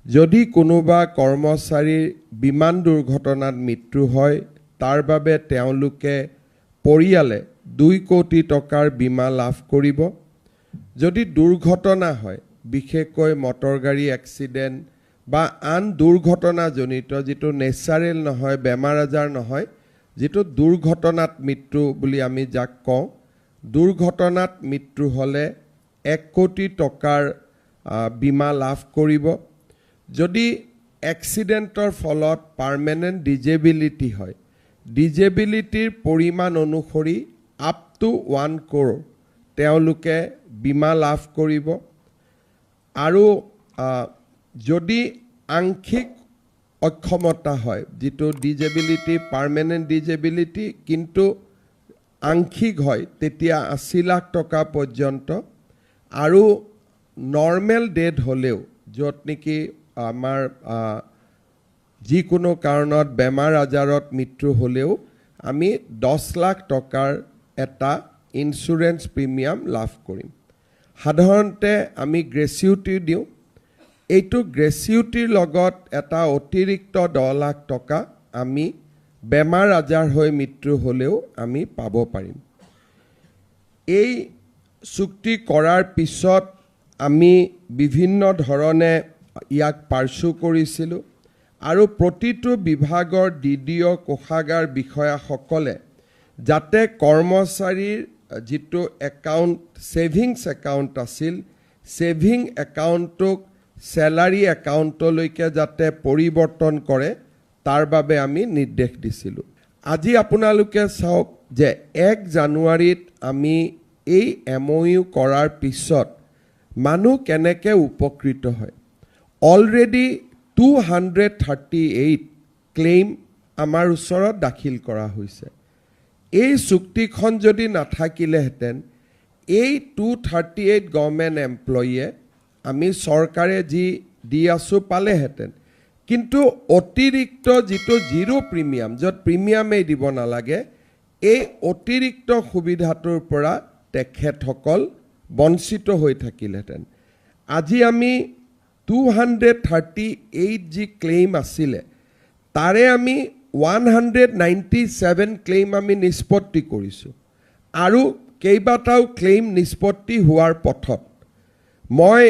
যদি কোনোবা কৰ্মচাৰীৰ বিমান দুৰ্ঘটনাত মৃত্যু হয় তাৰ বাবে তেওঁলোকে পৰিয়ালে 2 কোটি টকাৰ বীমা লাভ কৰিব। যদি দুৰ্ঘটনা হয় বিশেষকৈ মটৰ গাড়ী এক্সিডেণ্ট বা আন দুৰ্ঘটনাজনিত যিটো নেচাৰেল নহয় বেমাৰ আজাৰ নহয় যিটো দুৰ্ঘটনাত মৃত্যু বুলি আমি যাক কওঁ দুৰ্ঘটনাত মৃত্যু হ'লে 1 কোটি টকাৰ বীমা লাভ কৰিব। যদি এক্সিডেণ্টৰ ফলত পাৰ্মানেণ্ট ডিজেবিলিটি হয় ডিজেবিলিটিৰ পৰিমাণ অনুসৰি আপ টু 1 crore তেওঁলোকে বীমা লাভ কৰিব। আৰু যদি আংশিক অক্ষমতা হয় যিটো ডিজেবিলিটি পাৰ্মানেণ্ট ডিজেবিলিটি কিন্তু আংশিক হয় তেতিয়া 80 লাখ টকা পৰ্যন্ত। আৰু নৰ্মেল ডেথ হ'লেও য'ত নেকি আমাৰ যিকোনো কাৰণত বেমাৰ আজাৰত মৃত্যু হ'লেও আমি 10 লাখ টকাৰ এটা ইঞ্চুৰেঞ্চ প্ৰিমিয়াম লাভ কৰিম। সাধাৰণতে আমি গ্ৰেচুইটি দিওঁ। এইটো গ্ৰেচুইটিৰ লগত এটা অতিৰিক্ত 10 লাখ টকা আমি বেমাৰ আজাৰ হৈ মৃত্যু হ'লেও আমি পাব পাৰিম। এই চুক্তি কৰাৰ পিছত আমি বিভিন্ন ধৰণে ইয়াক পাৰ্চু কৰিছিলোঁ আৰু প্ৰতিটো বিভাগৰ DDO কোষাগাৰ বিষয়াসকলে যাতে কৰ্মচাৰীৰ যিটো একাউণ্ট ছেভিংছ একাউণ্ট আছিল ছেভিং একাউণ্টটোক চেলাৰী একাউণ্টলৈকে যাতে পৰিৱৰ্তন কৰে তাৰ বাবে আমি নিৰ্দেশ দিছিলোঁ। আজি আপোনালোকে চাওক যে 1 জানুৱাৰীত আমি এই MOU কৰাৰ পিছত মানুহ কেনেকৈ উপকৃত হয়। অলৰেডি 238 ক্লেইম আমাৰ ওচৰত দাখিল কৰা হৈছে। এই চুক্তিখন যদি নাথাকিলেহেঁতেন এই 238 গভৰ্ণমেণ্ট এমপ্লয়ীয়ে আমি চৰকাৰে যি দি আছোঁ পালেহেঁতেন। কিন্তু অতিৰিক্ত যিটো জিৰ' প্ৰিমিয়াম য'ত প্ৰিমিয়ামেই দিব নালাগে এই অতিৰিক্ত সুবিধাটোৰ পৰা তেখেতসকল বঞ্চিত হৈ থাকিলহেঁতেন। আজি আমি 238 যি ক্লেইম আছিলে তাৰে আমি 197 ক্লেইম আমি নিষ্পত্তি কৰিছোঁ আৰু কেইবাটাও ক্লেইম নিষ্পত্তি হোৱাৰ পথত। মই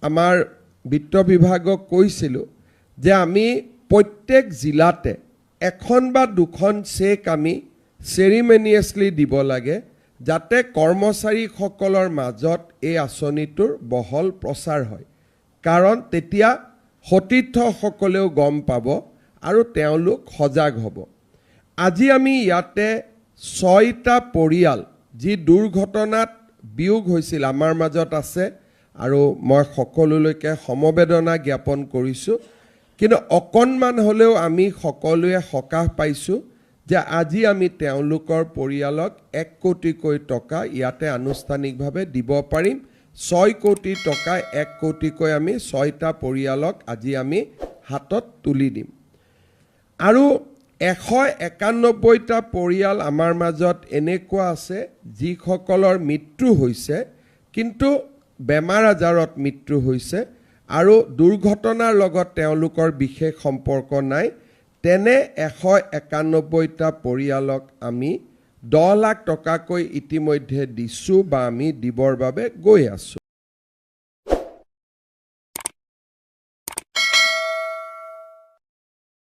আমাৰ বিত্ত বিভাগক কৈছিলোঁ যে আমি প্ৰত্যেক জিলাতে 1 বা 2খন চেক আমি চেৰিমনিয়াছলি দিব লাগে যাতে কৰ্মচাৰীসকলৰ মাজত এই আঁচনিটোৰ বহল প্ৰচাৰ হয়। কাৰণ তেতিয়া সতীৰ্থসকলেও গম পাব আৰু তেওঁলোক সজাগ হ'ব। আজি আমি ইয়াতে 6টা পৰিয়াল যি দুৰ্ঘটনাত বিয়োগ হৈছিল আমাৰ মাজত আছে আৰু মই সকলোলৈকে সমবেদনা জ্ঞাপন কৰিছোঁ। কিন্তু অকণমান হ'লেও আমি সকলোৱে সকাহ পাইছোঁ যে আজি আমি তেওঁলোকৰ পৰিয়ালক 1 কোটিকৈ টকা ইয়াতে আনুষ্ঠানিকভাৱে দিব পাৰিম। 6 কোটি টকা 1 কোটিকৈ আমি 6টা পৰিয়ালক আজি আমি হাতত তুলি দিম। আৰু 191টা পৰিয়াল আমাৰ মাজত এনেকুৱা আছে যিসকলৰ মৃত্যু হৈছে কিন্তু বেমাৰ আজাৰত মৃত্যু হৈছে আৰু দুৰ্ঘটনাৰ লগত তেওঁলোকৰ বিশেষ সম্পৰ্ক নাই। তেনে 191টা পৰিয়ালক আমি 10 লাখ টকাকৈ ইতিমধ্যে দিছোঁ বা আমি দিবৰ বাবে গৈ আছোঁ।